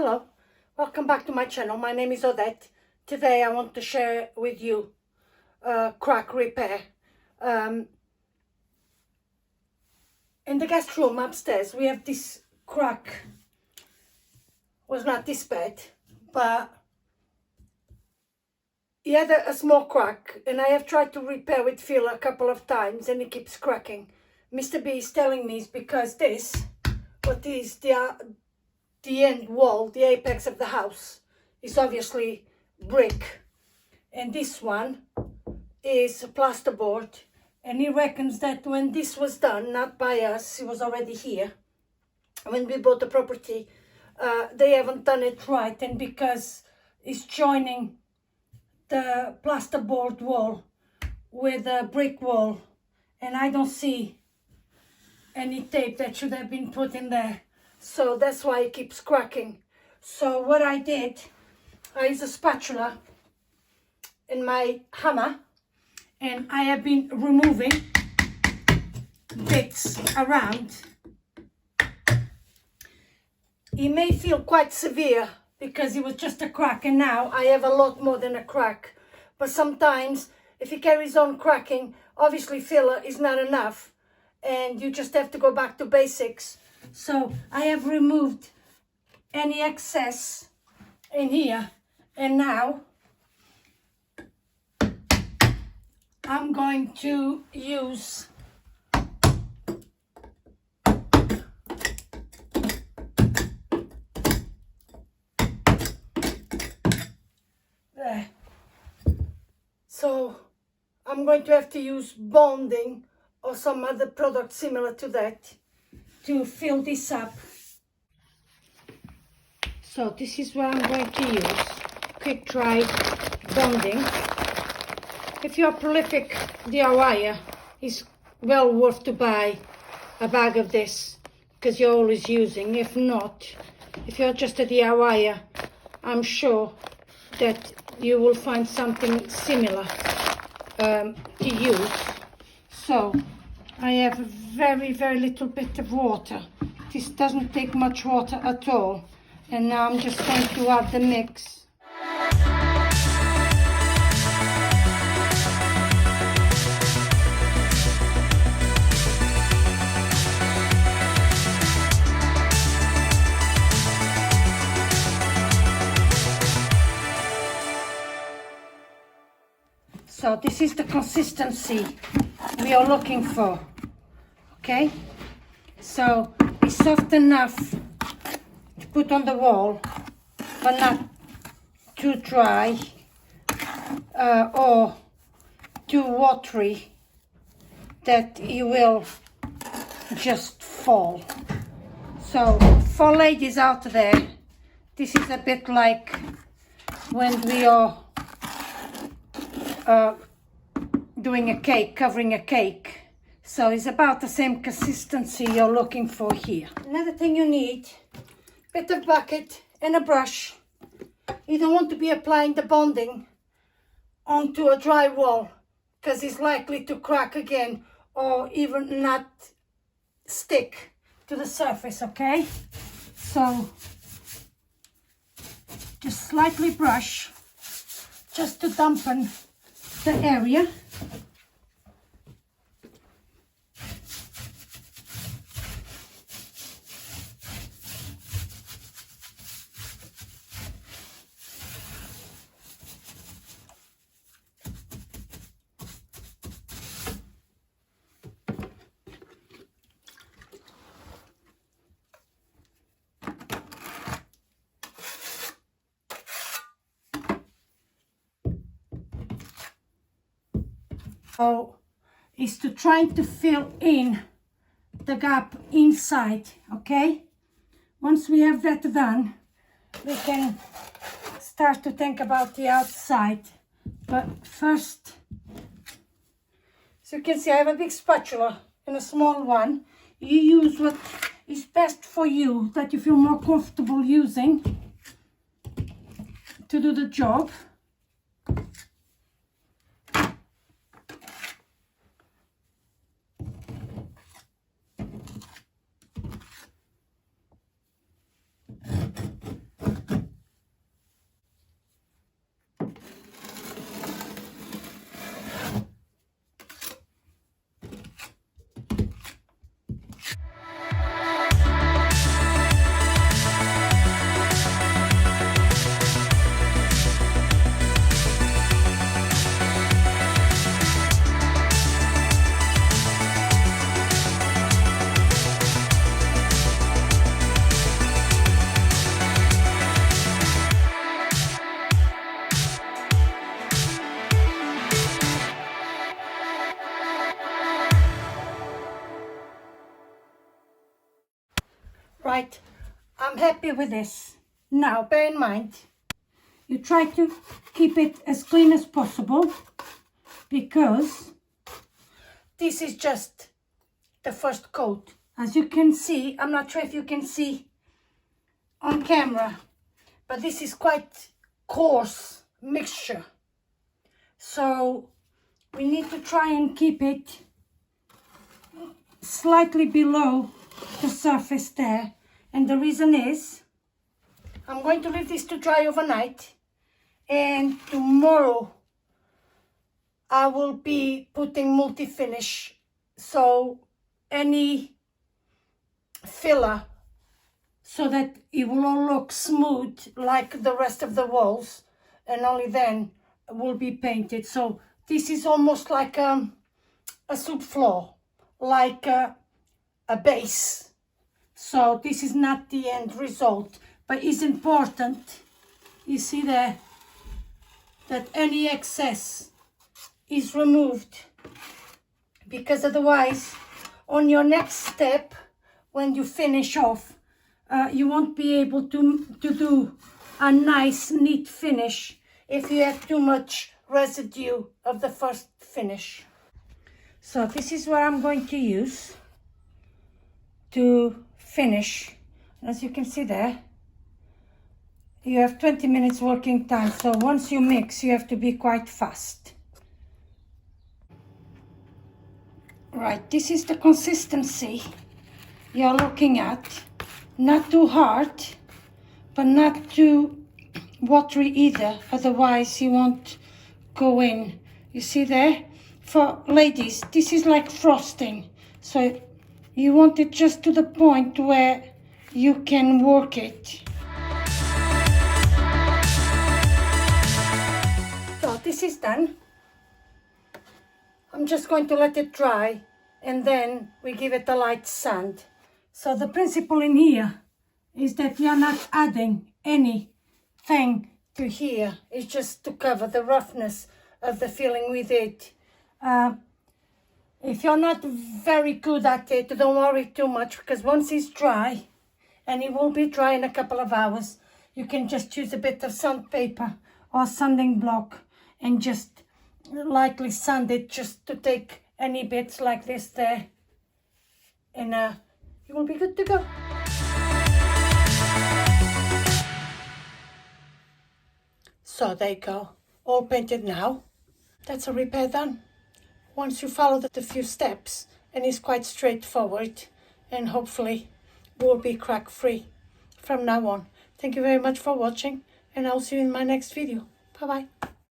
Hello, welcome back to my channel. My name is Odette. Today I want to share with you crack repair. In the guest room upstairs we have this crack. Was not this bad, but he had a small crack and I have tried to repair with Phil a couple of times and it keeps cracking. Mr. B is telling me it's because this, what is the end wall, the apex of the house, is obviously brick, and this one is plasterboard, and he reckons that when this was done, not by us, it was already here when we bought the property, they haven't done it right, and because it's joining the plasterboard wall with a brick wall, and I don't see any tape that should have been put in there. So that's why it keeps cracking. So what I did, I used a spatula and my hammer, and I have been removing bits around. It may feel quite severe because it was just a crack, and now I have a lot more than a crack. But sometimes if it carries on cracking, obviously filler is not enough and you just have to go back to basics. So I have removed any excess in here, and now I'm going to use there. So I'm going to have to use bonding or some other product similar to that to fill this up. So this is what I'm going to use, quick dry bonding. If you're a prolific DIYer, it's well worth to buy a bag of this because you're always using. If not, if you're just a DIYer, I'm sure that you will find something similar to use. So I have a very little bit of water. This doesn't take much water at all. And now I'm just going to add the mix. So this is the consistency we are looking for. Okay, so it's soft enough to put on the wall, but not too dry or too watery that it will just fall. So for ladies out there, this is a bit like when we are doing a cake, covering a cake. So it's about the same consistency you're looking for here. Another thing you need, a bit of bucket and a brush. You don't want to be applying the bonding onto a dry wall because it's likely to crack again or even not stick to the surface, okay? So just slightly brush just to dampen the area. So is to try to fill in the gap inside, okay? Once we have that done, we can start to think about the outside. But first, so you can see I have a big spatula and a small one. You use what is best for you, that you feel more comfortable using to do the job. happy with this. Now, bear in mind, you try to keep it as clean as possible because this is just the first coat. As you can see, I'm not sure if you can see on camera, but this is quite coarse mixture. So we need to try and keep it slightly below the surface there. And the reason is, I'm going to leave this to dry overnight, and tomorrow I will be putting multi-finish, so any filler, so that it will all look smooth like the rest of the walls, and only then will be painted. So this is almost like a subfloor, like a base. So this is not the end result, but it's important, you see there, that any excess is removed, because otherwise on your next step, when you finish off, you won't be able to do a nice neat finish if you have too much residue of the first finish. So this is what I'm going to use to finish. As you can see there, you have 20 minutes working time, so once you mix, you have to be quite fast. Right, this is the consistency you're looking at. Not too hard, but not too watery either, otherwise you won't go in. You see there? For ladies, this is like frosting, so you want it just to the point where you can work it. So this is done. I'm just going to let it dry, and then we give it a light sand. So the principle in here is that you're not adding anything to here. It's just to cover the roughness of the filling with it. If you're not very good at it, don't worry too much, because once it's dry, and it will be dry in a couple of hours, you can just use a bit of sandpaper or sanding block and just lightly sand it, just to take any bits like this there, and you will be good to go. So there you go, all painted now. That's a repair done. Once you follow the few steps, and it's quite straightforward, and hopefully will be crack free from now on. Thank you very much for watching, and I'll see you in my next video. Bye bye.